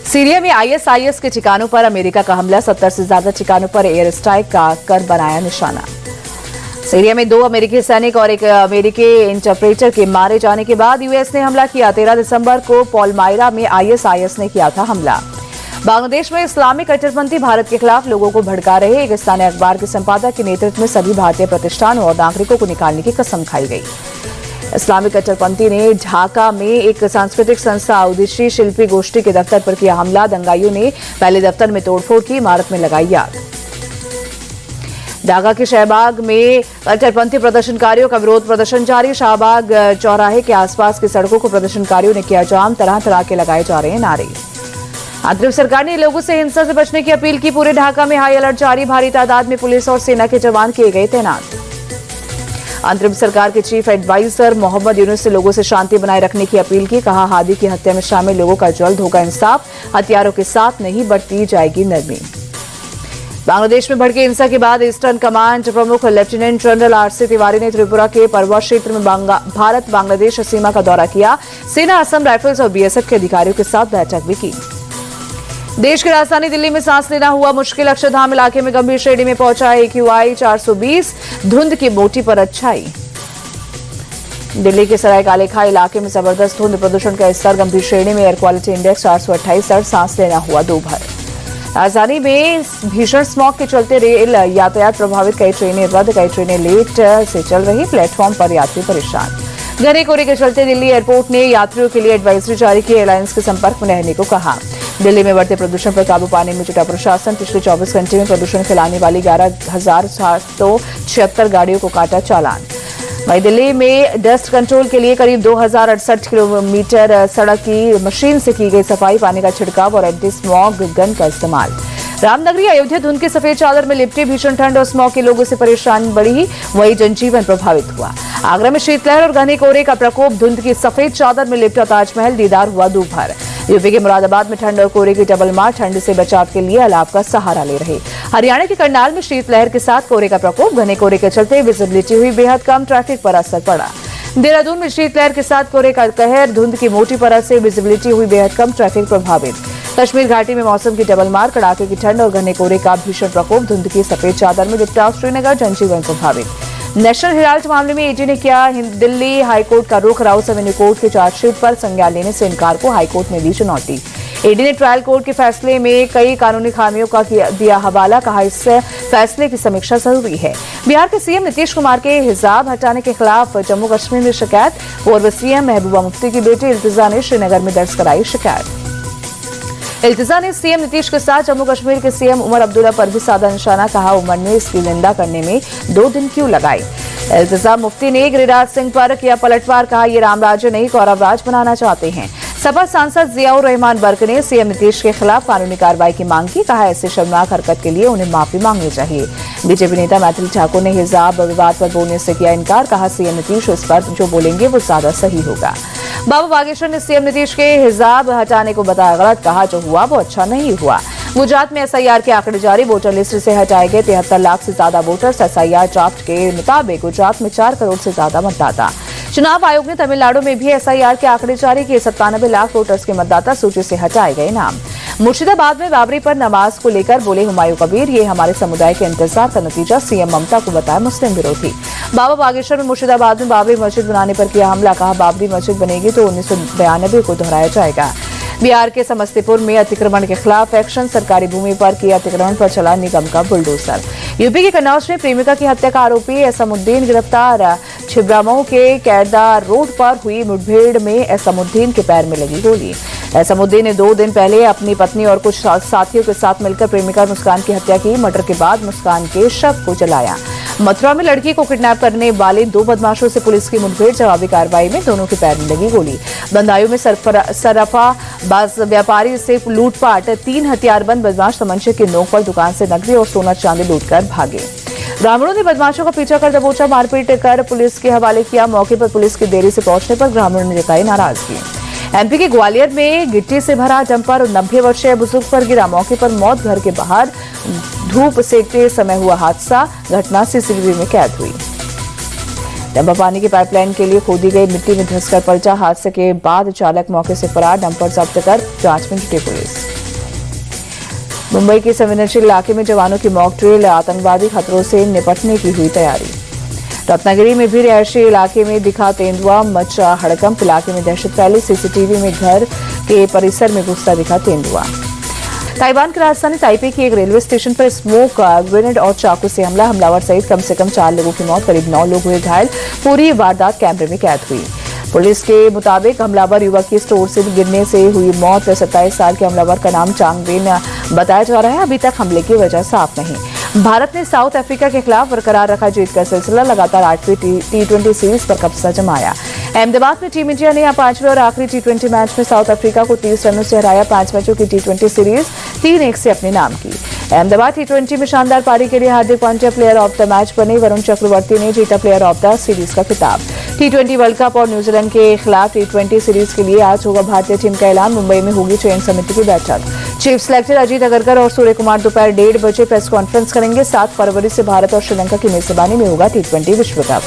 Syria में ISIS के ठिकानों पर अमेरिका का हमला, 70 से ज्यादा ठिकानों पर एयर स्ट्राइक कर बनाया निशाना। सीरिया में 2 अमेरिकी सैनिक और एक अमेरिकी इंटरप्रेटर के मारे जाने के बाद यूएस ने हमला किया। 13 दिसंबर को पॉलमायरा में आईएसआईएस ने किया था हमला। बांग्लादेश में इस्लामिक कट्टरपंथी भारत के खिलाफ लोगों को भड़का रहे। एक स्थानीय अखबार के संपादक के नेतृत्व में सभी भारतीय प्रतिष्ठानों और नागरिकों को निकालने की कसम खाई गई। इस्लामिक कट्टरपंथी ने ढाका में एक सांस्कृतिक संस्था उद्देश्य शिल्पी गोष्ठी के दफ्तर पर किया हमला। दंगाइयों ने पहले दफ्तर में तोड़फोड़ की, इमारत में लगाई आग। ढाका के शाहबाग में कट्टरपंथी प्रदर्शनकारियों का विरोध प्रदर्शन जारी। शाहबाग चौराहे के आसपास की सड़कों को प्रदर्शनकारियों ने किया जाम। तरह तरह के लगाए जा रहे हैं नारे। अंतरिम सरकार ने लोगों से हिंसा से बचने की अपील की। पूरे ढाका में हाई अलर्ट जारी। भारी तादाद में पुलिस और सेना के जवान किए गए तैनात। अंतरिम सरकार के चीफ एडवाइजर मोहम्मद यूनुस से लोगों से शांति बनाए रखने की अपील की। कहा, हादी की हत्या में शामिल लोगों का जल्द होगा इंसाफ। हथियारों के साथ नहीं बरती जाएगी नरमी। बांग्लादेश में भड़के हिंसा के बाद ईस्टर्न कमांड प्रमुख लेफ्टिनेंट जनरल आरसी तिवारी ने त्रिपुरा के परवा क्षेत्र में भारत बांग्लादेश सीमा का दौरा किया। सेना, असम राइफल्स और बीएसएफ के अधिकारियों के साथ बैठक भी की। देश की राजधानी दिल्ली में सांस लेना हुआ मुश्किल। अक्षरधाम इलाके में गंभीर श्रेणी में पहुंचा AQI 420। धुंध की मोटी पर अच्छाई। दिल्ली के सराय काले खां इलाके में जबरदस्त धुंध, प्रदूषण का स्तर गंभीर श्रेणी में। Air quality index 428। सांस लेना हुआ दोपहर। राजधानी में भीषण स्मॉग के चलते रेल यातायात प्रभावित। कई ट्रेनें रद्द, कई ट्रेनें लेट से चल रही। प्लेटफॉर्म पर यात्री परेशान। घने कोहरे के चलते दिल्ली एयरपोर्ट ने यात्रियों के लिए एडवाइजरी जारी की। एयरलाइंस के संपर्क में रहने को कहा। दिल्ली में बढ़ते प्रदूषण पर काबू पाने में जुटा प्रशासन। पिछले 24 घंटे में प्रदूषण फैलाने वाली 11,776 गाड़ियों को काटा चालान। वहीं दिल्ली में डस्ट कंट्रोल के लिए करीब 2068 किलोमीटर सड़क की मशीन से की गई सफाई। पानी का छिड़काव और एंटी स्मॉग गन का इस्तेमाल। रामनगरी अयोध्या धुंध की सफेद चादर में लिपटी। भीषण ठंड और स्मॉग के लोगों से परेशानी बढ़ी, वही जनजीवन प्रभावित हुआ। आगरा में शीतलहर और घने कोहरे का प्रकोप। धुंध की सफेद चादर में लिपटा ताजमहल दीदार हुआ दोपहर। यूपी के मुरादाबाद में ठंड और कोहरे की डबल मार। ठंड से बचाव के लिए अलाव का सहारा ले रहे। हरियाणा के करनाल में शीतलहर के साथ कोहरे का प्रकोप। घने कोहरे के चलते विजिबिलिटी हुई बेहद कम। ट्रैफिक पर असर पड़ा। देहरादून में शीतलहर के साथ कोहरे का कहर। धुंध की मोटी परत से विजिबिलिटी हुई बेहद कम। ट्रैफिक प्रभावित। कश्मीर घाटी में मौसम की डबल मार। कड़ाके की ठंड और घने कोहरे का भीषण प्रकोप। धुंध की सफेद चादर में लिपटा श्रीनगर। जनजीवन प्रभावित। नेशनल हेराल्ड मामले में ईडी ने किया दिल्ली हाईकोर्ट का रुख। राउत एवेन्यू कोर्ट के चार्जशीट पर संज्ञान लेने से इनकार को हाईकोर्ट में दी चुनौती। ईडी ने ट्रायल कोर्ट के फैसले में कई कानूनी खामियों का दिया हवाला। कहा, इस फैसले की समीक्षा जरूरी है। बिहार के सीएम नीतीश कुमार के हिजाब हटाने के खिलाफ जम्मू कश्मीर में शिकायत। पूर्व सीएम महबूबा मुफ्ती की बेटी इल्तिजा ने श्रीनगर में दर्ज कराई शिकायत। इल्तिजा ने सीएम नीतीश के साथ जम्मू कश्मीर के सीएम उमर अब्दुल्ला पर भी साधा निशाना। कहा, उमर ने इसकी निंदा करने में 2 दिन क्यों लगाए। इल्तिजा मुफ्ती ने गिरिराज सिंह पर किया पलटवार। कहा, ये राम राज्य नहीं गौरव राज बनाना चाहते हैं। सपा सांसद जियाउर रहमान बर्क ने सीएम नीतीश के खिलाफ कानूनी कार्रवाई की मांग की। कहा, ऐसे शर्मनाक हरकत के लिए उन्हें माफी मांगनी चाहिए। बीजेपी नेता मैथिली ठाकुर ने हिजाब विवाद पर बोलने से किया इनकार। कहा, सीएम नीतीश इस पर जो बोलेंगे वो ज्यादा सही होगा। बाबा बागेश्वर ने सीएम नीतीश के हिजाब हटाने को बताया गलत। कहा, जो हुआ वो अच्छा नहीं हुआ। गुजरात में एसआईआर के आंकड़े जारी। वोटर लिस्ट से हटाए गए 73 लाख से ज्यादा वोटर्स। एसआईआर ड्राफ्ट के मुताबिक गुजरात में 4 करोड़ से ज्यादा मतदाता। चुनाव आयोग ने तमिलनाडु में भी एसआईआर के आंकड़े जारी किए। 97 लाख वोटर्स के मतदाता सूची से हटाए गए नाम। मुर्शिदाबाद में बाबरी पर नमाज को लेकर बोले हुमायूं कबीर, ये हमारे समुदाय के इंतजार का नतीजा। सीएम ममता को बताया मुस्लिम विरोधी। बाबा बागेश्वर में मुर्शिदाबाद में बाबरी मस्जिद बनाने पर किया हमला। कहा, बाबरी मस्जिद बनेगी तो 1992 को दोहराया जाएगा। बिहार के समस्तीपुर में अतिक्रमण के खिलाफ एक्शन। सरकारी भूमि पर किया अतिक्रमण पर चला निगम का बुलडोजर। यूपी के कन्नौज में प्रेमिका की हत्या का आरोपी एसमुद्दीन गिरफ्तार। छिबरामऊ के कैरदार रोड पर हुई मुठभेड़ में एसमुद्दीन के पैर में लगी गोली। एसमुद्दीन ने 2 दिन पहले अपनी पत्नी और कुछ साथियों के साथ मिलकर प्रेमिका मुस्कान की हत्या की। मर्डर के बाद मुस्कान के शव को जलाया। मथुरा में लड़की को किडनैप करने वाले 2 बदमाशों से पुलिस की मुठभेड़। जवाबी कार्रवाई में दोनों के पैर में लगी गोली। बंदायूं में सराफा बाज व्यापारी से लूटपाट। 3 हथियारबंद बदमाश तमंचे की नोक पर दुकान से नकदी और सोना चांदी लूटकर भागे। ग्रामीणों ने बदमाशों का पीछा कर दबोचा। मारपीट कर पुलिस के हवाले किया। मौके पर पुलिस की देरी से पहुंचने पर ग्रामीणों ने जताई नाराजगी। एमपी के ग्वालियर में गिट्टी से भरा डंपर 90 वर्षीय बुजुर्ग पर गिरा। मौके पर मौत। घर के बाहर धूप सेकते समय हुआ हादसा। घटना सीसीटीवी में कैद हुई। डंपर पानी की पाइपलाइन के लिए खोदी गई मिट्टी में धंसकर पलटा। हादसे के बाद चालक मौके से फरार। डंपर जब्त कर जांच में जुटी पुलिस। मुंबई के संवेदनशील इलाके में जवानों की मॉक ड्रिल, आतंकवादी खतरों से निपटने की हुई तैयारी। रत्नागिरी में भी रिहायशी इलाके में दिखा तेंदुआ, मचा हड़कंप, इलाके में दहशत फैली, सीसीटीवी में घर के परिसर में घुसता दिखा तेंदुआ। ताइवान की राजधानी ताइपे की एक रेलवे स्टेशन पर स्मोक ग्रेनेड और चाकू से हमलावर सहित कम से कम 4 लोगों की मौत, करीब 9 लोग हुए घायल। पूरी वारदात कैमरे में कैद हुई। पुलिस के मुताबिक हमलावर युवक की स्टोर से गिरने से हुई मौत। 27 साल के हमलावर का नाम चांगवेन बताया जा रहा है। अभी तक हमले की वजह साफ नहीं। भारत ने साउथ अफ्रीका के खिलाफ बरकरार रखा जीत का सिलसिला, लगातार 8वीं T20 सीरीज पर कब्जा जमाया। अहमदाबाद में टीम इंडिया ने 5वें और आखिरी T20 मैच में साउथ अफ्रीका को 30 रनों से हराया। 5 मैचों की T20 सीरीज 3-1 से अपने नाम की। अहमदाबाद T20 में शानदार पारी के लिए Hardik Pandya player of the match बने। वरुण चक्रवर्ती ने जीता प्लेयर ऑफ द सीरीज का खिताब। T20 वर्ल्ड कप और न्यूजीलैंड के खिलाफ T20 सीरीज के लिए आज होगा भारतीय टीम का ऐलान। मुंबई में होगी चयन समिति की बैठक। चीफ सेलेक्टर अजीत अगरकर और सूर्य कुमार दोपहर 1:30 बजे प्रेस कॉन्फ्रेंस करेंगे। 7 फरवरी से भारत और श्रीलंका की मेजबानी में होगा T20 विश्व कप।